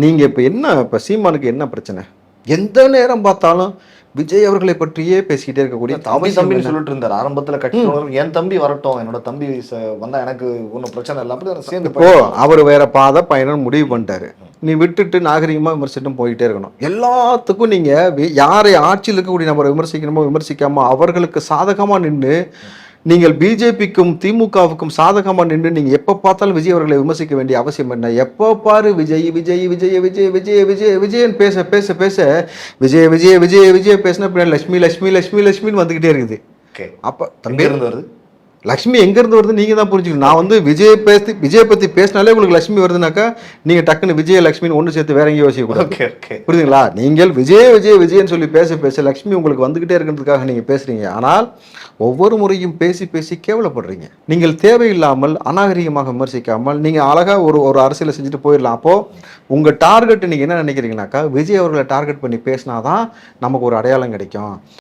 நீங்க இப்ப என்ன இப்ப சீமானுக்கு என்ன பிரச்சனை? எந்த நேரம் பார்த்தாலும் விஜய் அவர்களை பற்றியே பேசிக்கிட்டே இருக்கக்கூடிய தம்பி அவசியம் தம்பின்னு என்ன? சொல்லிட்டு இருந்தாரு ஆரம்பத்துல கட்சி என் தம்பி வரட்டும், என்னோட தம்பி வந்தா எனக்கு ஒன்றும் பிரச்சனை இல்லை, அப்படி சேர்ந்து இப்போ அவர் வேற பாதை பயணம் முடிவு பண்ணிட்டாரு. நீ விட்டுட்டு நாகரிகமா விமர்சிட்டும் போயிட்டே இருக்கணும். எல்லாத்துக்கும் நீங்க யாரை ஆட்சியில் இருக்கக்கூடிய நபரை விமர்சிக்கணுமோ விமர்சிக்காம அவர்களுக்கு சாதகமா நின்று நீங்கள் பிஜேபிக்கும் திமுகவுக்கும் சாதகமா நின்று நீங்க எப்ப பார்த்தாலும் விஜய் அவர்களை விமர்சிக்க வேண்டிய அவசியம் என்ன? எப்ப பாரு விஜய் விஜய் விஜய் விஜய் விஜய் விஜய் விஜயன் பேச பேச பேச விஜய் விஜய் விஜய் விஜய் பேசின பின்னாடி லட்சுமி லட்சுமி லட்சுமி லட்சுமின்னு வந்துகிட்டே இருக்குது. அப்ப தம்பி இருந்து வருது லட்சுமி எங்க இருந்து வருது நீங்க தான் புரிஞ்சுக்கணும். நான் வந்து விஜய் பத்தி பேசினாலே உங்களுக்கு லட்சுமி வருதுனாக்கா நீங்க டக்குன்னு விஜய லட்சுமின்னு ஒன்று சேர்த்து வேற எங்கேயும் யோசிக்க கூடாது. புரியுதுங்களா? நீங்கள் விஜய் விஜய் விஜயன்னு சொல்லி பேச பேச லட்சுமி உங்களுக்கு வந்துகிட்டே இருக்கிறதுக்காக நீங்க பேசுறீங்க. ஆனால் ஒவ்வொரு முறையும் பேசி பேசி கேவலப்படுறீங்க. நீங்கள் தேவையில்லாமல் அநாகரிகமாக விமர்சிக்காமல் நீங்க அழகா ஒரு அரசியலை செஞ்சுட்டு போயிடலாம். அப்போ உங்க டார்கெட் நீங்க என்ன நினைக்கிறீங்கன்னாக்கா விஜய் அவர்களை டார்கெட் பண்ணி பேசினாதான் நமக்கு ஒரு அடையாளம் கிடைக்கும்.